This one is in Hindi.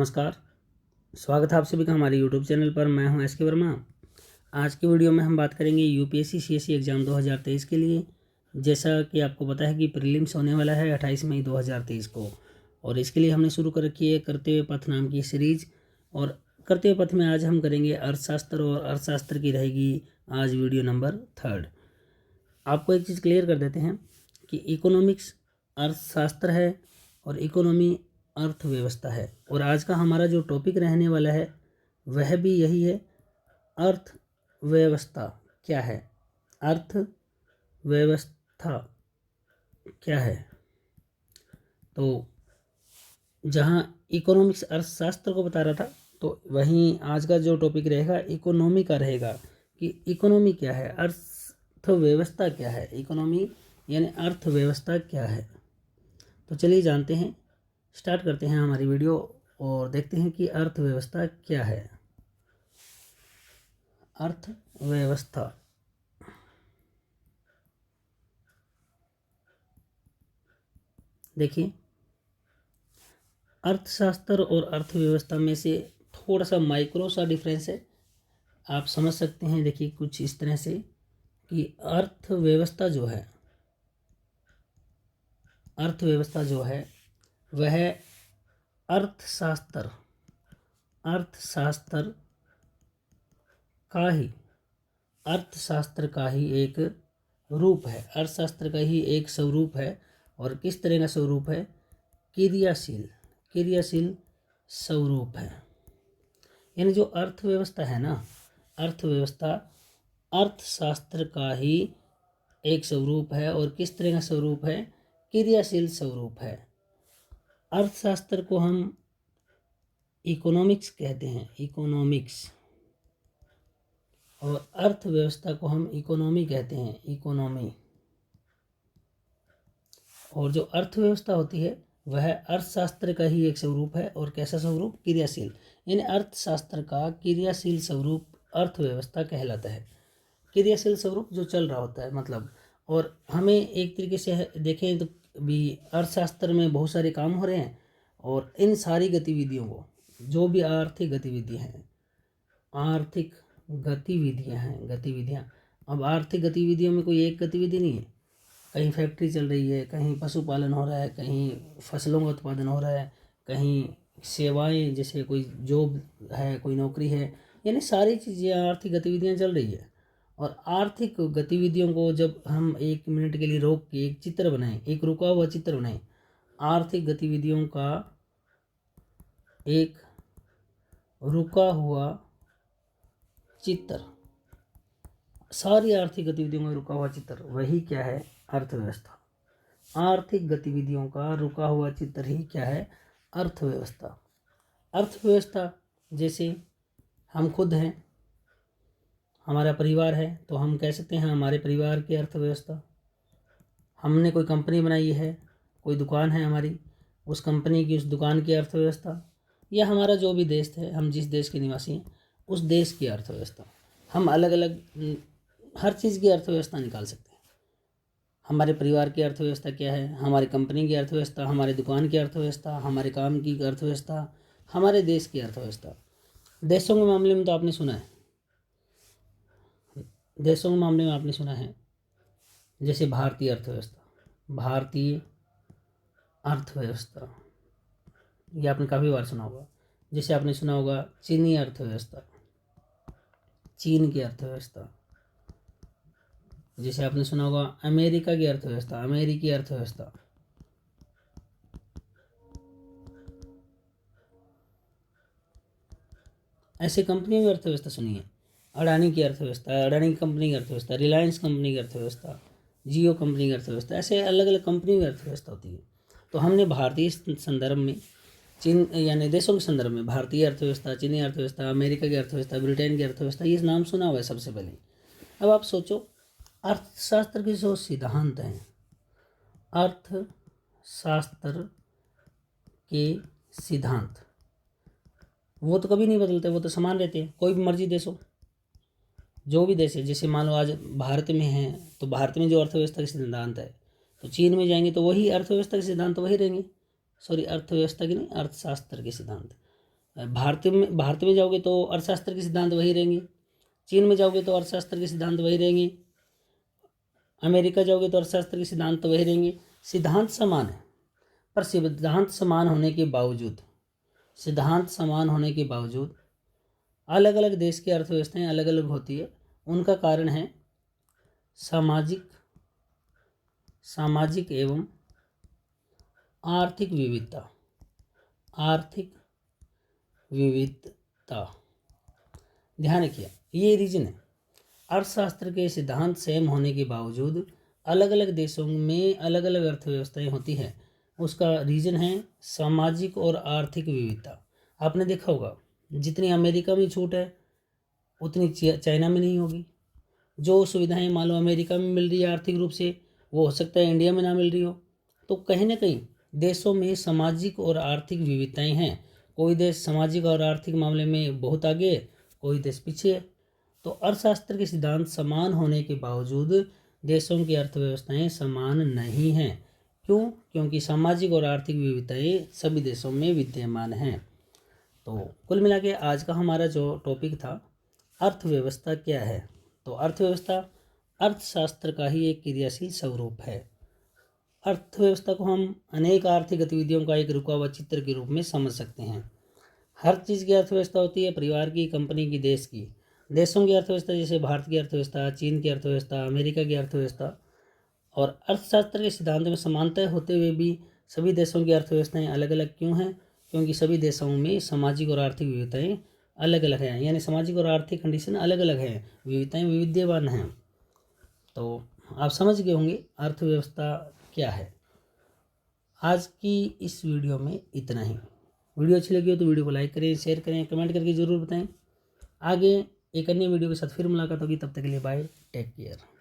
नमस्कार, स्वागत है आप सभी का हमारे YouTube चैनल पर। मैं हूं एस के वर्मा। आज की वीडियो में हम बात करेंगे यूपीएससी सीएससी एग्ज़ाम 2023 के लिए। जैसा कि आपको पता है कि प्रीलिम्स होने वाला है 28 मई 2023 को, और इसके लिए हमने शुरू कर रखी है करते हुए पथ नाम की सीरीज। और करते हुए पथ में आज हम करेंगे अर्थशास्त्र, और अर्थशास्त्र की रहेगी आज वीडियो नंबर 3। आपको एक चीज़ क्लियर कर देते हैं कि इकोनॉमिक्स अर्थशास्त्र है और इकोनॉमी अर्थव्यवस्था है। और आज का हमारा जो टॉपिक रहने वाला है वह भी यही है, अर्थव्यवस्था क्या है, अर्थव्यवस्था क्या है। तो जहाँ इकोनॉमिक्स अर्थशास्त्र को बता रहा था, तो वहीं आज का जो टॉपिक रहेगा इकोनॉमी का रहेगा कि इकोनॉमी क्या है, अर्थव्यवस्था क्या है। इकोनॉमी यानी अर्थव्यवस्था क्या है। तो चलिए जानते हैं, स्टार्ट करते हैं हमारी वीडियो और देखते हैं कि अर्थव्यवस्था क्या है। अर्थव्यवस्था देखिए, अर्थशास्त्र और अर्थव्यवस्था में से थोड़ा सा माइक्रो सा डिफरेंस है, आप समझ सकते हैं। देखिए कुछ इस तरह से कि अर्थव्यवस्था जो है वह अर्थशास्त्र का ही एक रूप है, अर्थशास्त्र का ही एक स्वरूप है। और किस तरह का स्वरूप है? क्रियाशील स्वरूप है। यानी जो अर्थव्यवस्था है ना, अर्थव्यवस्था अर्थशास्त्र का ही एक स्वरूप है। और किस तरह का स्वरूप है? क्रियाशील स्वरूप है। अर्थशास्त्र को हम इकोनॉमिक्स कहते हैं, इकोनॉमिक्स, और अर्थव्यवस्था को हम इकोनॉमी कहते हैं, इकोनॉमी। और जो अर्थव्यवस्था होती है वह अर्थशास्त्र का ही एक स्वरूप है। और कैसा स्वरूप? क्रियाशील। यानी अर्थशास्त्र का क्रियाशील स्वरूप अर्थव्यवस्था कहलाता है। क्रियाशील स्वरूप जो चल रहा होता है मतलब। और हमें एक तरीके से देखें तो भी अर्थशास्त्र में बहुत सारे काम हो रहे हैं, और इन सारी गतिविधियों को, जो भी आर्थिक गतिविधियाँ हैं, अब आर्थिक गतिविधियों में कोई एक गतिविधि नहीं है। कहीं फैक्ट्री चल रही है, कहीं पशुपालन हो रहा है, कहीं फसलों का उत्पादन हो रहा है, कहीं सेवाएं जैसे कोई जॉब है, कोई नौकरी है। यानी सारी चीज़ें आर्थिक गतिविधियां चल रही है। और आर्थिक गतिविधियों को जब हम 1 मिनट के लिए रोक के एक चित्र बनाएं, एक रुका हुआ चित्र बनाएं, आर्थिक गतिविधियों का एक रुका हुआ चित्र, सारी आर्थिक गतिविधियों का रुका हुआ चित्र, वही क्या है? अर्थव्यवस्था। आर्थिक गतिविधियों का रुका हुआ चित्र ही क्या है? अर्थव्यवस्था। अर्थव्यवस्था जैसे हम खुद हैं, हमारा परिवार है, तो हम कह सकते हैं हमारे परिवार की अर्थव्यवस्था। हमने कोई कंपनी बनाई है, कोई दुकान है हमारी, उस कंपनी की, उस दुकान की अर्थव्यवस्था। या हमारा जो भी देश है, हम जिस देश के निवासी हैं उस देश की अर्थव्यवस्था। हम अलग अलग हर चीज़ की अर्थव्यवस्था निकाल सकते हैं। हमारे परिवार की अर्थव्यवस्था क्या है, हमारी कंपनी की अर्थव्यवस्था, हमारे दुकान की अर्थव्यवस्था, हमारे काम की अर्थव्यवस्था, हमारे देश की अर्थव्यवस्था। देशों के मामले में तो आपने सुना है, देशों के मामले में आपने सुना है जैसे भारतीय अर्थव्यवस्था, ये आपने काफ़ी बार सुना होगा। जैसे आपने सुना होगा चीनी अर्थव्यवस्था, चीन की अर्थव्यवस्था। जैसे आपने सुना होगा अमेरिका की अर्थव्यवस्था, अमेरिकी अर्थव्यवस्था। ऐसे कंपनियों की अर्थव्यवस्था सुनिए, अडानी की अर्थव्यवस्था, अडानी की कंपनी की अर्थव्यवस्था, रिलायंस कंपनी की अर्थव्यवस्था, जियो कंपनी की अर्थव्यवस्था। ऐसे अलग अलग कंपनियों की अर्थव्यवस्था होती है। तो हमने भारतीय संदर्भ में, चीन यानी देशों के संदर्भ में भारतीय अर्थव्यवस्था, चीनी अर्थव्यवस्था, अमेरिका की अर्थव्यवस्था, ब्रिटेन की अर्थव्यवस्था, ये नाम सुना हुआ है सबसे पहले। अब आप सोचो, अर्थशास्त्र के जो सिद्धांत हैं, अर्थशास्त्र के सिद्धांत, वो तो कभी नहीं बदलते, वो तो समान रहते हैं। कोई भी मर्जी देश हो, जो भी देश है, जैसे मान लो आज भारत में है तो भारत में जो अर्थव्यवस्था के सिद्धांत है, तो चीन में जाएंगे तो वही अर्थव्यवस्था के सिद्धांत वही रहेंगे। सॉरी, अर्थव्यवस्था के नहीं, अर्थशास्त्र के सिद्धांत। भारत में जाओगे तो अर्थशास्त्र के सिद्धांत वही रहेंगे, चीन में जाओगे तो अर्थशास्त्र के सिद्धांत वही रहेंगे, अमेरिका जाओगे तो अर्थशास्त्र के सिद्धांत तो वही रहेंगे। सिद्धांत समान है, पर सिद्धांत समान होने के बावजूद अलग अलग देश की अर्थव्यवस्थाएं अलग अलग होती है। उनका कारण है सामाजिक एवं आर्थिक विविधता। ध्यान रखिए, ये रीजन है। अर्थशास्त्र के सिद्धांत सेम होने के बावजूद अलग अलग देशों में अलग अलग अर्थव्यवस्थाएं होती हैं। उसका रीजन है सामाजिक और आर्थिक विविधता। आपने देखा होगा, जितनी अमेरिका में छूट है उतनी चाइना में नहीं होगी। जो सुविधाएं मान लो अमेरिका में मिल रही है आर्थिक रूप से, वो हो सकता है इंडिया में ना मिल रही हो। तो कहीं ना कहीं देशों में सामाजिक और आर्थिक विविधताएं हैं। कोई देश सामाजिक और आर्थिक मामले में बहुत आगे है, कोई देश पीछे है। तो अर्थशास्त्र के सिद्धांत समान होने के बावजूद देशों की अर्थव्यवस्थाएं समान नहीं हैं। क्यों? क्योंकि सामाजिक और आर्थिक विविधताएं सभी देशों में विद्यमान हैं। तो कुल मिला के आज का हमारा जो टॉपिक था, अर्थव्यवस्था क्या है, तो अर्थव्यवस्था अर्थशास्त्र का ही एक क्रियाशील स्वरूप है। अर्थव्यवस्था को हम अनेक आर्थिक गतिविधियों का एक रुका हुआ चित्र के रूप में समझ सकते हैं। हर चीज़ की अर्थव्यवस्था होती है, परिवार की, कंपनी की, देश की। देशों की अर्थव्यवस्था जैसे भारत की अर्थव्यवस्था, चीन की अर्थव्यवस्था, अमेरिका की अर्थव्यवस्था। और अर्थशास्त्र के सिद्धांत में समानता होते हुए भी सभी देशों की अर्थव्यवस्थाएं अलग अलग क्यों हैं? क्योंकि सभी देशों में सामाजिक और आर्थिक विविधताएं अलग अलग हैं, यानी सामाजिक और आर्थिक कंडीशन अलग अलग हैं, विविधताएं विविध्यमान हैं। तो आप समझ गए होंगे अर्थव्यवस्था क्या है। आज की इस वीडियो में इतना ही। वीडियो अच्छी लगी हो तो वीडियो को लाइक करें, शेयर करें, कमेंट करके ज़रूर बताएं। आगे एक अन्य वीडियो के साथ फिर मुलाकात होगी, तब तक के लिए बाय, टेक केयर।